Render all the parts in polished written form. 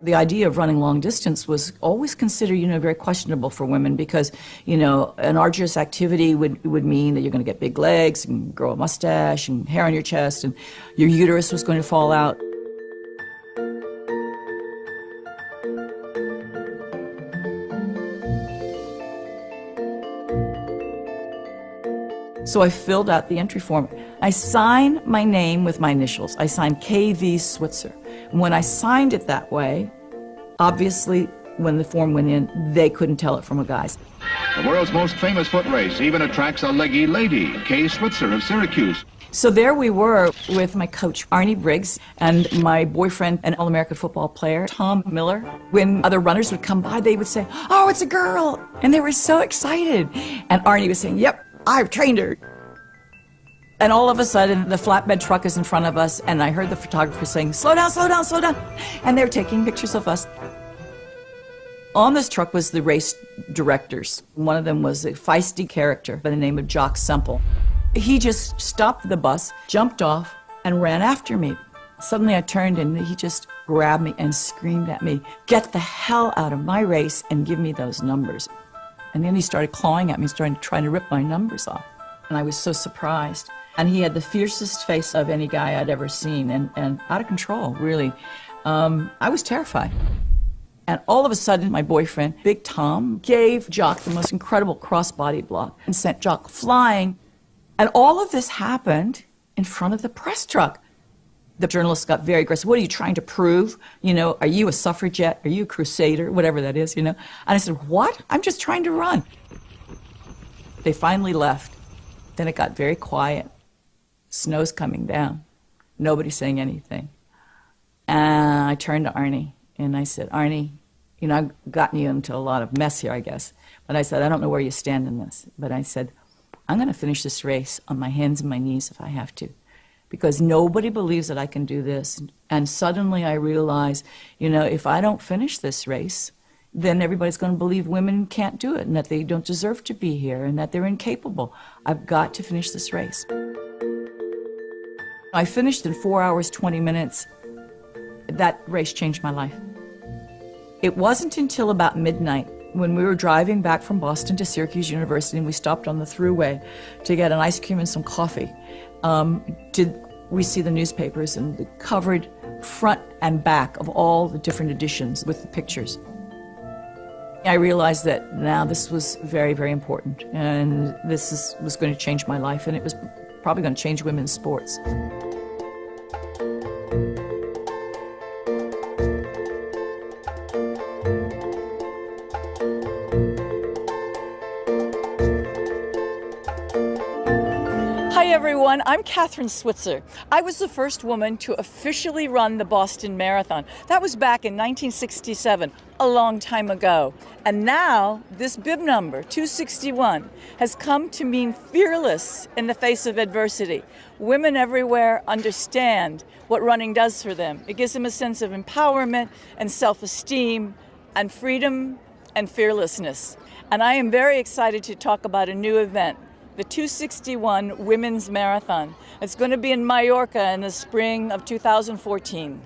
The idea of running long distance was always considered, very questionable for women because, an arduous activity would mean that you're going to get big legs and grow a mustache and hair on your chest and your uterus was going to fall out. So I filled out the entry form. I signed my name with my initials. I signed K.V. Switzer. And when I signed it that way, obviously, when the form went in, they couldn't tell it from a guy's. The world's most famous foot race even attracts a leggy lady, Kay Switzer of Syracuse. So there we were with my coach, Arnie Briggs, and my boyfriend, an All-American football player, Tom Miller. When other runners would come by, they would say, "Oh, it's a girl!" And they were so excited. And Arnie was saying, "Yep, I've trained her." And all of a sudden, the flatbed truck is in front of us, and I heard the photographer saying, "Slow down, slow down, slow down." And they're taking pictures of us. On this truck was the race directors. One of them was a feisty character by the name of Jock Semple. He just stopped the bus, jumped off, and ran after me. Suddenly I turned and he just grabbed me and screamed at me, "Get the hell out of my race and give me those numbers." And then he started clawing at me, trying to rip my numbers off. And I was so surprised. And he had the fiercest face of any guy I'd ever seen, and out of control, really. I was terrified. And all of a sudden, my boyfriend, Big Tom, gave Jock the most incredible cross-body block and sent Jock flying. And all of this happened in front of the press truck. The journalists got very aggressive. "What are you trying to prove? Are you a suffragette? Are you a crusader?" Whatever that is, And I said, "What? I'm just trying to run." They finally left. Then it got very quiet. Snow's coming down. Nobody's saying anything. And I turned to Arnie and I said, "Arnie, I've gotten you into a lot of mess here, I guess." But I said, "I don't know where you stand in this." But I said, "I'm going to finish this race on my hands and my knees if I have to. Because nobody believes that I can do this." And suddenly I realized, if I don't finish this race, then everybody's going to believe women can't do it and that they don't deserve to be here and that they're incapable. I've got to finish this race. I finished in 4 hours, 20 minutes. That race changed my life. It wasn't until about midnight when we were driving back from Boston to Syracuse University and we stopped on the thruway to get an ice cream and some coffee, did we see the newspapers and the covered front and back of all the different editions with the pictures. I realized that now this was very, very important, and was going to change my life, and it was probably going to change women's sports. Hi everyone, I'm Katherine Switzer. I was the first woman to officially run the Boston Marathon. That was back in 1967, a long time ago. And now, this bib number, 261, has come to mean fearless in the face of adversity. Women everywhere understand what running does for them. It gives them a sense of empowerment and self-esteem and freedom and fearlessness. And I am very excited to talk about a new event, the 261 Women's Marathon. It's going to be in Mallorca in the spring of 2014.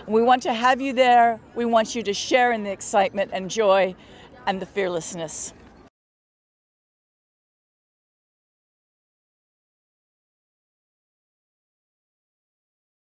We want to have you there. We want you to share in the excitement and joy and the fearlessness.